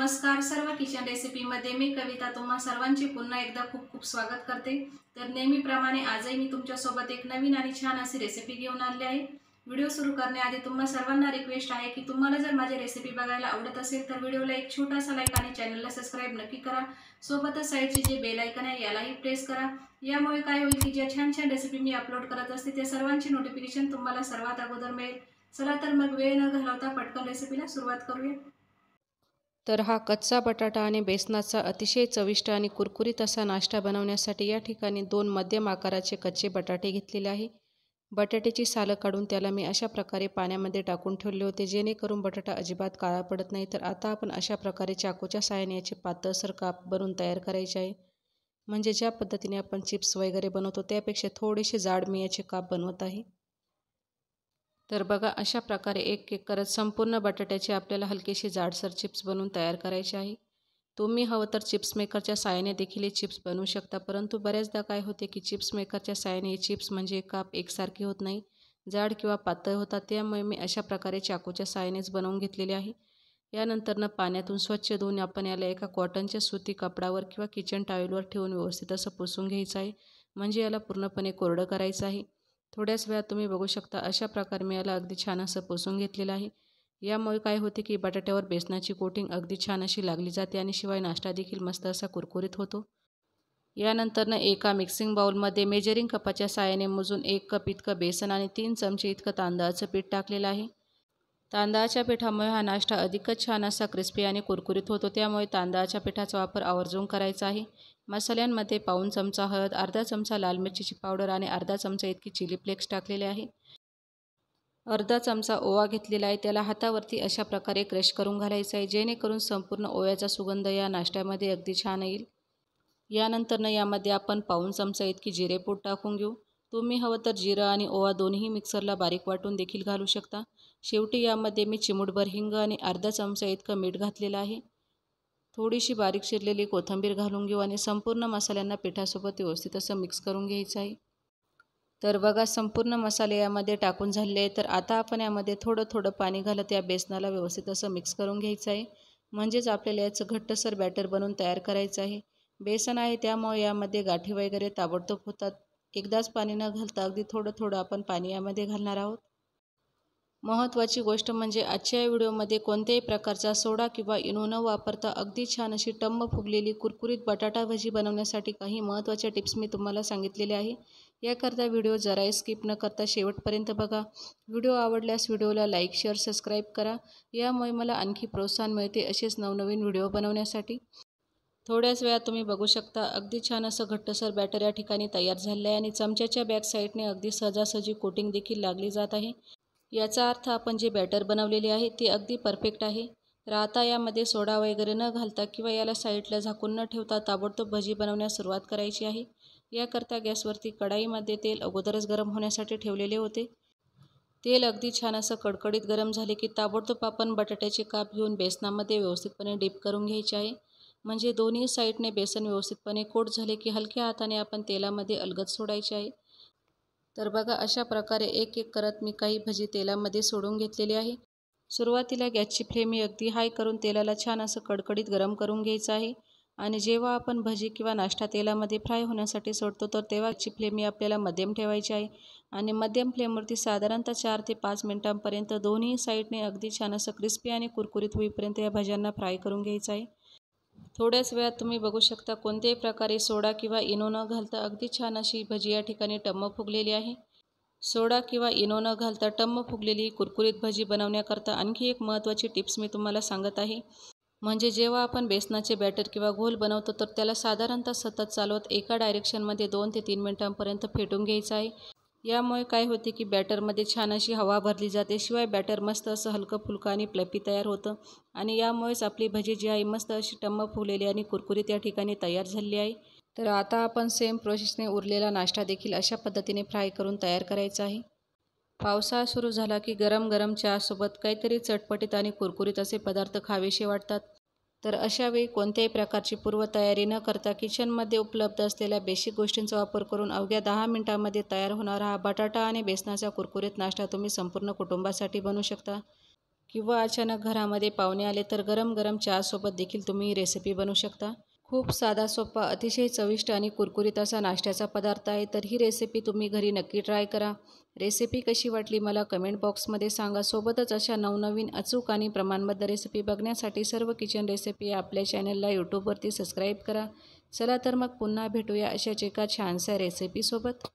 नमस्कार सर्व किचन रेसिपीमध्ये मी कविता तुम्हा सर्वांचे पुन्हा एकदा खूप खूप स्वागत करते। तर नेहमीप्रमाणे आजही मी तुमच्यासोबत एक नवीन आणि छान अशी रेसिपी घेऊन आले आहे। व्हिडिओ सुरू करण्याआधी तुम्हा सर्वांना रिक्वेस्ट आहे की तुम्हाला जर माझी रेसिपी बघायला आवडत असेल तर व्हिडिओला एक छोटासा लाईक आणि चॅनलला सबस्क्राइब नक्की करा। सोबतच साईडचे जे बेल आयकॉन आहे यालाही प्रेस करा। यामुळे काय होईल की ज्या छान छान रेसिपी मी अपलोड करत असते त्या सर्वांची नोटिफिकेशन तुम्हाला सर्वात अगोदर मिळेल। चला तर मग वेळ न घालवता पटकन रेसिपीला सुरुवात करूया। तर हा कच्चा बटाटा आणि बेसनाचा अतिशय चविष्ट आणि कुरकुरीत असा नाश्ता बनवण्यासाठी या ठिकाणी 2 मध्यम आकाराचे कच्चे बटाटे घेतलेले आहे। बटाट्याची सालं काढून त्याला मी अशा प्रकारे पाण्यामध्ये टाकून ठेवले होते जेणेकरून बटाटा अजिबात काळा पडत नाही। तर आता आपण अशा प्रकारे चाकूच्या साहाय्याने याचे पातळसर काप बनवून तयार करायचे आहे। म्हणजे ज्या पद्धतीने आपण चिप्स वगैरे बनवतो त्यापेक्षा थोडेसे जाड मी याचे काप बनवत आहे। तर बघा अशा प्रकारे एक एक करत संपूर्ण बटाट्याचे आपल्याला हलकेसे जाडसर चिप्स बनवून तयार करायचे आहे। तुम्ही हवं तर चिप्स मेकरच्या साहाय्याने देखील हे चिप्स बनवू शकता, परंतु बऱ्याचदा काय होते की चिप्स मेकरच्या साहाय्याने हे चिप्स म्हणजे काप एकसारखे होत नाही, जाड किंवा पातळ होतात। त्यामुळे मी अशा प्रकारे चाकूच्या साहाय्यानेच बनवून घेतलेले आहे। यानंतरनं पाण्यातून स्वच्छ धुवून आपण याला एका कॉटनच्या सुती कपडावर किंवा किचन टॉवेलवर ठेवून व्यवस्थित असं पुसून घ्यायचं आहे, म्हणजे याला पूर्णपणे कोरडं करायचं आहे। थोड्याच वेळात तुम्ही बघू शकता अशा प्रकारे मी याला अगदी छान असं पुसून घेतलेलं आहे। यामुळे काय होते की बटाट्यावर बेसनाची कोटिंग अगदी छान अशी लागली जाते आणि शिवाय नाश्ता देखील मस्त असा कुरकुरीत होतो। यानंतरनं एका मिक्सिंग बाउलमध्ये मेजरिंग कपाच्या साहाय्याने मोजून 1 कप इतकं बेसन आणि 3 चमचे इतकं तांदळाचं पीठ टाकलेलं आहे। तांदळाच्या पिठामुळे हा नाश्ता अधिकच छान असा क्रिस्पी आणि कुरकुरीत होतो, त्यामुळे तांदळाच्या पिठाचा वापर आवर्जून करायचा आहे। मसाल्यांमध्ये पाऊण चमचा हळद, अर्धा चमचा लाल मिरचीची पावडर आणि अर्धा चमचा इतकी चिली फ्लेक्स टाकलेले आहे। अर्धा चमचा ओवा घेतलेला आहे, त्याला हातावरती अशा प्रकारे क्रश करून घालायचा आहे जेणेकरून संपूर्ण ओव्याचा सुगंध या नाश्त्यामध्ये अगदी छान येईल। यानंतरनं यामध्ये आपण पाऊण चमचा इतकी जिरेपूड टाकून घेऊ। तुम्ही हवं तर जिरं आणि ओवा दोन्ही मिक्सरला बारीक वाटून देखील घालू शकता। शेवटी यामध्ये मी चिमूटभर हिंग आणि अर्धा चमचा इतकं मीठ घातलेलं आहे। थोडीशी बारीक चिरलेली कोथिंबीर घालून घेऊ आणि संपूर्ण मसाल्यांना पिठासोबत व्यवस्थित असं मिक्स करून घ्यायचं आहे। तर बघा संपूर्ण मसाले यामध्ये टाकून झाले आहे। तर आता आपण यामध्ये थोडं थोडं पाणी घालत या बेसनाला व्यवस्थित असं मिक्स करून घ्यायचं आहे, म्हणजेच आपल्याला याचं घट्टसर बॅटर बनवून तयार करायचं आहे। बेसन आहे त्यामुळे यामध्ये गाठी वगैरे ताबडतोब होतात। एकदाच पाणी न घालता अगदी थोडं थोडं आपण पाणी यामध्ये घालणार आहोत। महत्त्वाची गोष्ट म्हणजे आजच्या या व्हिडिओमध्ये कोणत्याही प्रकारचा सोडा किंवा इनो न वापरता अगदी छान अशी टम्म फुगलेली कुरकुरीत बटाटा भजी बनवण्यासाठी काही महत्त्वाच्या टिप्स मी तुम्हाला सांगितलेल्या आहे। याकरता व्हिडिओ जराही स्किप न करता शेवटपर्यंत बघा। व्हिडिओ आवडल्यास व्हिडिओला लाईक, शेअर, सबस्क्राईब करा, यामुळे मला आणखी प्रोत्साहन मिळते असेच नवनवीन व्हिडिओ बनवण्यासाठी। थोड्याच वेळात तुम्ही बघू शकता अगदी छान असं घट्टसर बॅटर या ठिकाणी तयार झालं आहे आणि चमच्याच्या बॅक साईडने अगदी सहजासहजी कोटिंग देखील लागली जात आहे। याचा अर्थ आपण जे बॅटर बनवलेले आहे ते अगदी परफेक्ट आहे। तर आता यामध्ये सोडा वगैरे न घालता किंवा याला साईडला झाकून न ठेवता ताबडतोब भजी बनवण्यास सुरुवात करायची आहे। याकरता गॅसवरती कढाईमध्ये तेल अगोदरच गरम होण्यासाठी ठेवलेले होते। तेल अगदी छान असं कडकडीत गरम झाले की ताबडतोब आपण बटाट्याचे काप घेऊन बेसनामध्ये व्यवस्थितपणे डीप करून घ्यायचे आहे, म्हणजे दोन्ही साईडने बेसन व्यवस्थितपणे कोट झाले की हलक्या हाताने आपण तेलामध्ये अलगद सोडायचे आहे। तर बघा अशा प्रकारे एक एक करत मी काही भजी तेलामध्ये सोडून घेतलेली आहे। सुरुवातीला गॅसची फ्लेम ही अगदी हाय करून तेलाला छान असं कडकडीत गरम करून घ्यायचं आहे आणि जेव्हा आपण भजी किंवा नाश्ता तेलामध्ये फ्राय होण्यासाठी सोडतो तर तेव्हा गॅसची फ्लेम ही आपल्याला मध्यम ठेवायची आहे आणि मध्यम फ्लेमवरती साधारणतः 4 ते 5 मिनिटांपर्यंत दोन्ही साईडने अगदी छान असं क्रिस्पी आणि कुरकुरीत होईपर्यंत या भज्यांना फ्राय करून घ्यायचं आहे। थोड्याच वेळात तुम्ही बघू शकता कोणत्याही प्रकारे सोडा किंवा इनो न घालता अगदी छान अशी भजी या ठिकाणी टम्म फुगलेली आहे। सोडा किंवा इनो न घालता टम्म फुगलेली कुरकुरीत भजी बनवण्याकरता आणखी एक महत्त्वाची टिप्स मी तुम्हाला सांगत आहे, म्हणजे जेव्हा आपण बेसनाचे बॅटर किंवा घोल बनवतो तर त्याला साधारणतः सतत चालवत एका डायरेक्शनमध्ये 2 ते 3 मिनिटांपर्यंत फेटून घ्यायचं आहे। यामुळे काय होते की बॅटरमध्ये छान अशी हवा भरली जाते, शिवाय बॅटर मस्त असं हलकं फुलकं आणि फ्लफी तयार होतं आणि यामुळेच आपली भजी जी आहे मस्त अशी टम्म फुगलेली आणि कुरकुरीत या ठिकाणी तयार झाली आहे। तर आता आपण सेम प्रोसेसने उरलेला नाश्ता देखील अशा पद्धतीने फ्राय करून तयार करायचा आहे। पावसाळा सुरू झाला की गरम गरम चहासोबत काहीतरी चटपटीत आणि कुरकुरीत असे पदार्थ खावेसे वाटतात। तर अशावेळी कोणत्याही प्रकारची पूर्वतयारी न करता किचनमध्ये उपलब्ध असलेल्या बेसिक गोष्टींचा वापर करून अवघ्या 10 मिनिटांमध्ये तयार होणारा हा बटाटा आणि बेसनाचा कुरकुरीत नाश्ता तुम्ही संपूर्ण कुटुंबासाठी बनवू शकता। किंवा अचानक घरामध्ये पाहुणे आले तर गरम गरम चहासोबत देखील तुम्ही ही रेसिपी बनवू शकता. खूप साधा सोपा अतिशय चविष्ट आणि कुरकुरीत असा नाश्त्याचा पदार्थ आहे. तर ही रेसिपी तुम्ही घरी नक्की ट्राय करा. रेसिपी कशी वाटली मला कमेंट बॉक्समध्ये सांगा. सोबतच अशा नवनवीन अचूक आणि प्रमाणबद्ध रेसिपी बघण्यासाठी सर्व किचन रेसिपी आपल्या चॅनलला यूट्यूबवरती सबस्क्राईब करा. चला तर मग पुन्हा भेटूया अशाच एका छानशा रेसिपीसोबत.